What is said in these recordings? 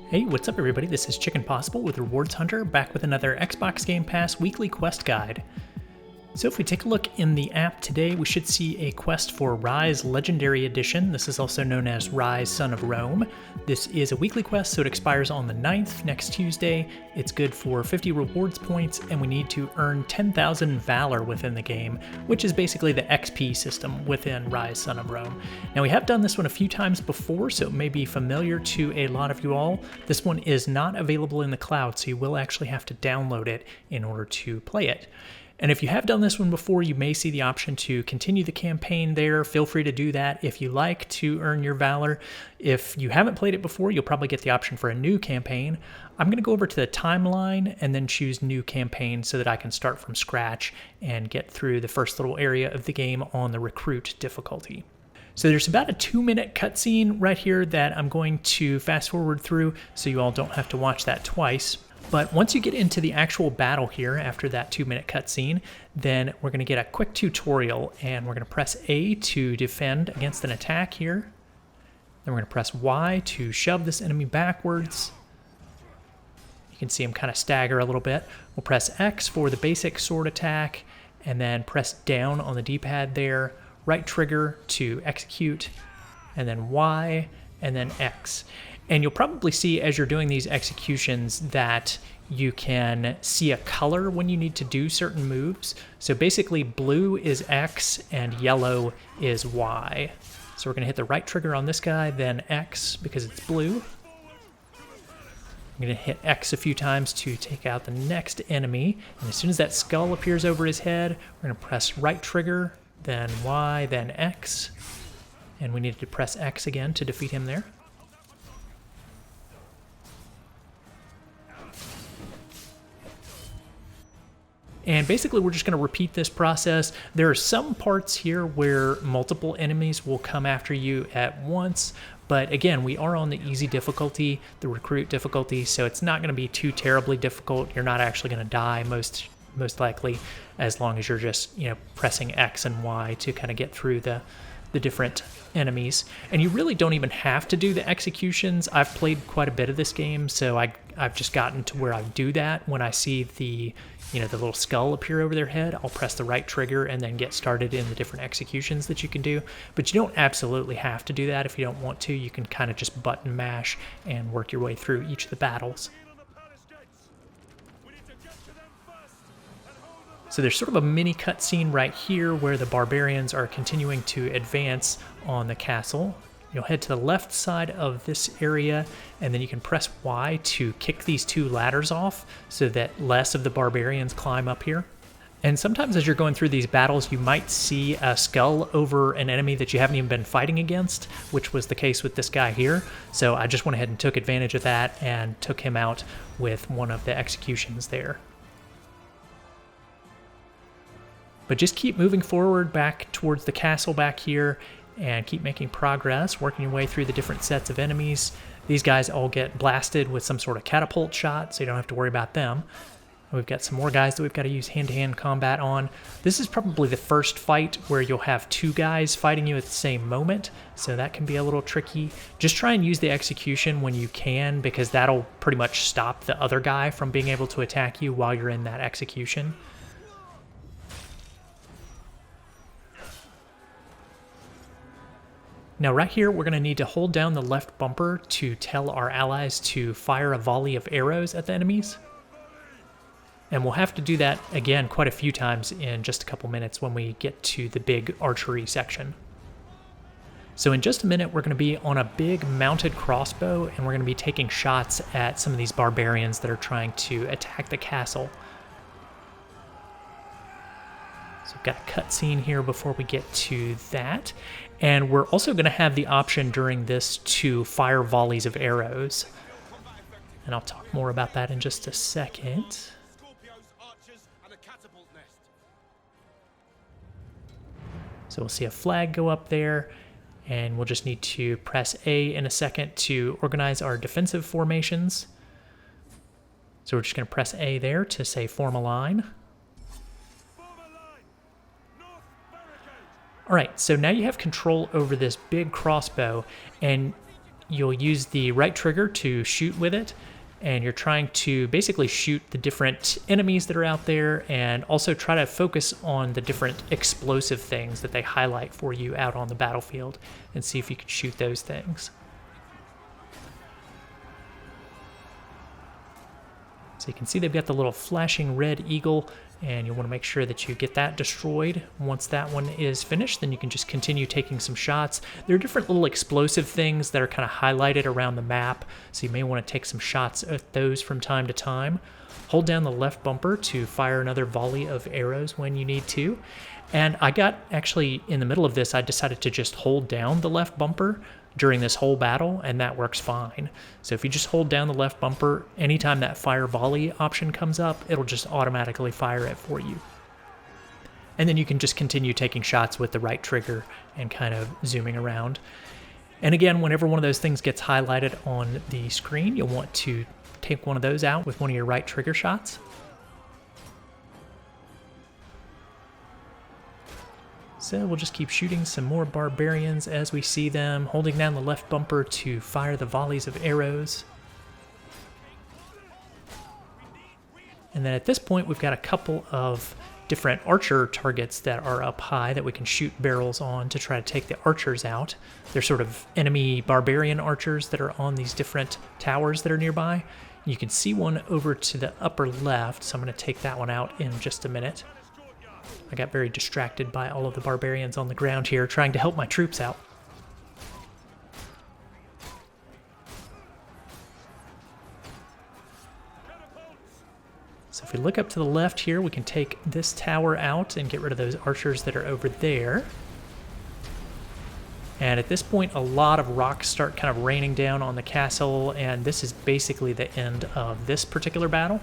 Hey, what's up everybody? This is Chicken Possible with Rewards Hunter, back with another Xbox Game Pass weekly quest guide. So if we take a look in the app today, we should see a quest for Ryse Legendary Edition. This is also known as Ryse Son of Rome. This is a weekly quest, so it expires on the 9th, next Tuesday. It's good for 50 rewards points, and we need to earn 10,000 Valor within the game, which is basically the XP system within Ryse Son of Rome. Now we have done this one a few times before, so it may be familiar to a lot of you all. This one is not available in the cloud, so you will actually have to download it in order to play it. And if you have done this one before, you may see the option to continue the campaign there. Feel free to do that if you like to earn your Valor. If you haven't played it before, you'll probably get the option for a new campaign. I'm going to go over to the timeline and then choose new campaign so that I can start from scratch and get through the first little area of the game on the recruit difficulty. So there's about a 2-minute cutscene right here that I'm going to fast forward through so you all don't have to watch that twice. But once you get into the actual battle here after that 2-minute cutscene, then we're going to get a quick tutorial, and we're going to press A to defend against an attack here. Then we're going to press Y to shove this enemy backwards. You can see him kind of stagger a little bit. We'll press X for the basic sword attack, and then press down on the D-pad there, right trigger to execute, and then Y, and then X. And you'll probably see as you're doing these executions that you can see a color when you need to do certain moves. So basically blue is X and yellow is Y. So we're going to hit the right trigger on this guy, then X because it's blue. I'm going to hit X a few times to take out the next enemy. And as soon as that skull appears over his head, we're going to press right trigger, then Y, then X. And we needed to press X again to defeat him there. And basically we're just going to repeat this process. There are some parts here where multiple enemies will come after you at once, but again, we are on the easy difficulty, the recruit difficulty, so it's not going to be too terribly difficult. You're not actually going to die most likely, as long as you're just, pressing X and Y to kind of get through the different enemies. And you really don't even have to do the executions. I've played quite a bit of this game, so I've just gotten to where I do that. When I see the little skull appear over their head, I'll press the right trigger and then get started in the different executions that you can do. But you don't absolutely have to do that if you don't want to. You can kind of just button mash and work your way through each of the battles. So there's sort of a mini cutscene right here where the barbarians are continuing to advance on the castle. You'll head to the left side of this area, and then you can press Y to kick these two ladders off so that less of the barbarians climb up here. And sometimes as you're going through these battles, you might see a skull over an enemy that you haven't even been fighting against, which was the case with this guy here. So I just went ahead and took advantage of that and took him out with one of the executions there. But just keep moving forward back towards the castle back here and keep making progress, working your way through the different sets of enemies. These guys all get blasted with some sort of catapult shot, so you don't have to worry about them. We've got some more guys that we've got to use hand-to-hand combat on. This is probably the first fight where you'll have two guys fighting you at the same moment, so that can be a little tricky. Just try and use the execution when you can, because that'll pretty much stop the other guy from being able to attack you while you're in that execution. Now right here, we're going to need to hold down the left bumper to tell our allies to fire a volley of arrows at the enemies. And we'll have to do that again quite a few times in just a couple minutes when we get to the big archery section. So in just a minute, we're going to be on a big mounted crossbow, and we're going to be taking shots at some of these barbarians that are trying to attack the castle. So we've got a cutscene here before we get to that. And we're also going to have the option during this to fire volleys of arrows. And I'll talk more about that in just a second. So we'll see a flag go up there, and we'll just need to press A in a second to organize our defensive formations. So we're just going to press A there to say form a line. All right, so now you have control over this big crossbow, and you'll use the right trigger to shoot with it, and you're trying to basically shoot the different enemies that are out there and also try to focus on the different explosive things that they highlight for you out on the battlefield and see if you can shoot those things. So you can see they've got the little flashing red eagle, and you'll want to make sure that you get that destroyed. Once that one is finished, then you can just continue taking some shots. There are different little explosive things that are kind of highlighted around the map, so you may want to take some shots at those from time to time. Hold down the left bumper to fire another volley of arrows when you need to. And I got, actually, in the middle of this, I decided to just hold down the left bumper during this whole battle, and that works fine. So if you just hold down the left bumper, anytime that fire volley option comes up, it'll just automatically fire it for you. And then you can just continue taking shots with the right trigger and kind of zooming around. And again, whenever one of those things gets highlighted on the screen, you'll want to take one of those out with one of your right trigger shots. So we'll just keep shooting some more barbarians as we see them, holding down the left bumper to fire the volleys of arrows. And then at this point, we've got a couple of different archer targets that are up high that we can shoot barrels on to try to take the archers out. They're sort of enemy barbarian archers that are on these different towers that are nearby. You can see one over to the upper left, so I'm going to take that one out in just a minute. I got very distracted by all of the barbarians on the ground here trying to help my troops out. So if we look up to the left here, we can take this tower out and get rid of those archers that are over there. And at this point, a lot of rocks start kind of raining down on the castle, and this is basically the end of this particular battle.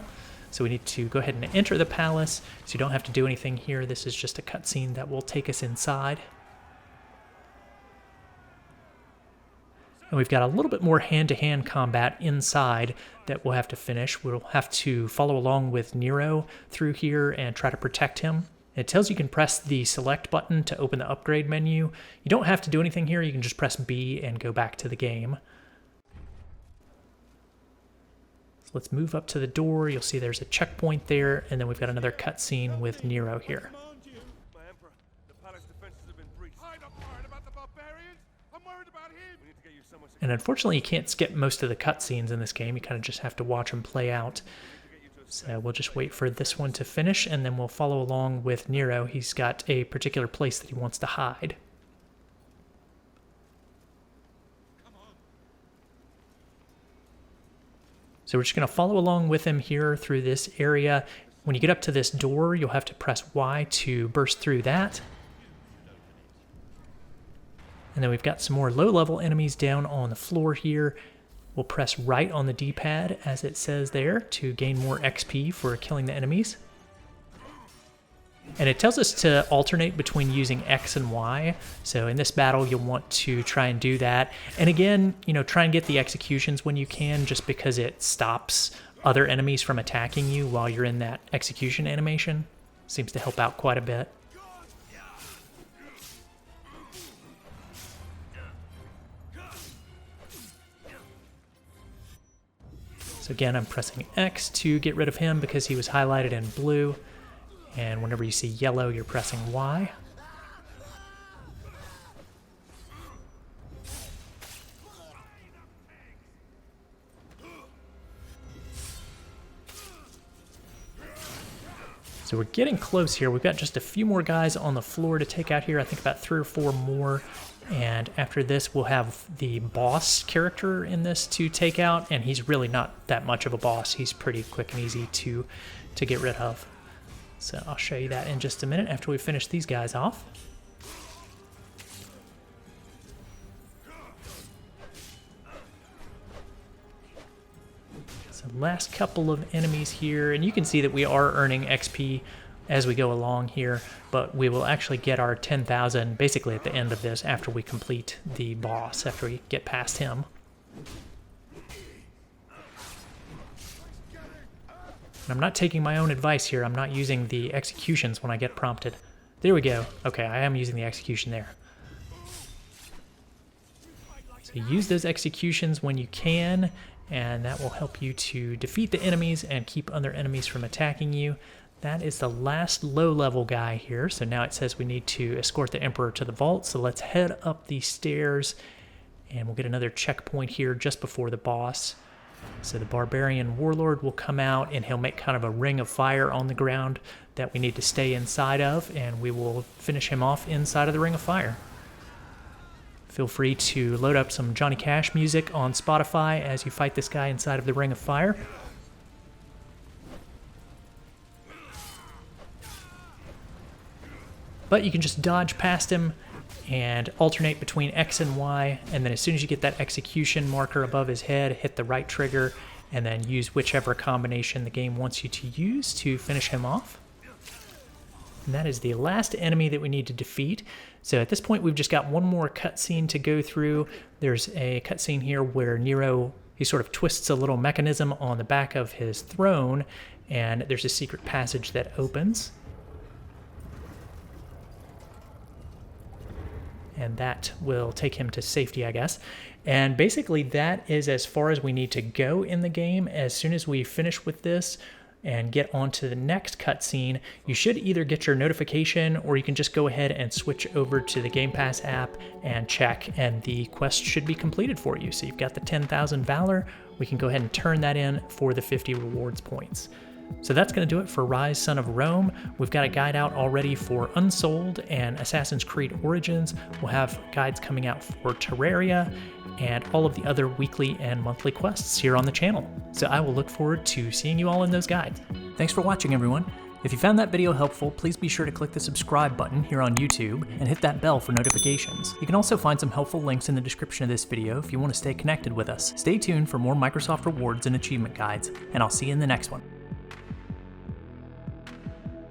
So we need to go ahead and enter the palace, so you don't have to do anything here. This is just a cutscene that will take us inside. And we've got a little bit more hand-to-hand combat inside that we'll have to finish. We'll have to follow along with Nero through here and try to protect him. It tells you can press the select button to open the upgrade menu. You don't have to do anything here. You can just press B and go back to the game. Let's move up to the door. You'll see there's a checkpoint there, and then we've got another cutscene with Nero here. And unfortunately, you can't skip most of the cutscenes in this game. You kind of just have to watch them play out. So we'll just wait for this one to finish, and then we'll follow along with Nero. He's got a particular place that he wants to hide. So we're just going to follow along with him here through this area. When you get up to this door, you'll have to press Y to burst through that. And then we've got some more low-level enemies down on the floor here. We'll press right on the D-pad, as it says there, to gain more XP for killing the enemies. And it tells us to alternate between using X and Y. So in this battle, you'll want to try and do that. And again, try and get the executions when you can, just because it stops other enemies from attacking you while you're in that execution animation. Seems to help out quite a bit. So again, I'm pressing X to get rid of him because he was highlighted in blue. And whenever you see yellow, you're pressing Y. So we're getting close here. We've got just a few more guys on the floor to take out here. I think about 3 or 4 more. And after this, we'll have the boss character in this to take out. And he's really not that much of a boss. He's pretty quick and easy to get rid of. So I'll show you that in just a minute after we finish these guys off. So last couple of enemies here, and you can see that we are earning XP as we go along here, but we will actually get our 10,000 basically at the end of this after we complete the boss, after we get past him. And I'm not taking my own advice here. I'm not using the executions when I get prompted. There we go. Okay, I am using the execution there. So So use those executions when you can, and that will help you to defeat the enemies and keep other enemies from attacking you. That is the last low-level guy here. So now it says we need to escort the Emperor to the vault. So let's head up these stairs, and we'll get another checkpoint here just before the boss. So the Barbarian Warlord will come out, and he'll make kind of a ring of fire on the ground that we need to stay inside of, and we will finish him off inside of the ring of fire. Feel free to load up some Johnny Cash music on Spotify as you fight this guy inside of the ring of fire. But you can just dodge past him and alternate between X and Y, and then as soon as you get that execution marker above his head, hit the right trigger, and then use whichever combination the game wants you to use to finish him off. And that is the last enemy that we need to defeat. So at this point, we've just got one more cutscene to go through. There's a cutscene here where Nero, he sort of twists a little mechanism on the back of his throne, and there's a secret passage that opens. And that will take him to safety, I guess. And basically that is as far as we need to go in the game. As soon as we finish with this and get on to the next cutscene, you should either get your notification, or you can just go ahead and switch over to the Game Pass app and check, and the quest should be completed for you. So you've got the 10,000 Valor. We can go ahead and turn that in for the 50 rewards points. So that's going to do it for Ryse, Son of Rome. We've got a guide out already for Unsold and Assassin's Creed Origins. We'll have guides coming out for Terraria and all of the other weekly and monthly quests here on the channel. So I will look forward to seeing you all in those guides. Thanks for watching, everyone. If you found that video helpful, please be sure to click the subscribe button here on YouTube and hit that bell for notifications. You can also find some helpful links in the description of this video if you want to stay connected with us. Stay tuned for more Microsoft rewards and achievement guides, and I'll see you in the next one.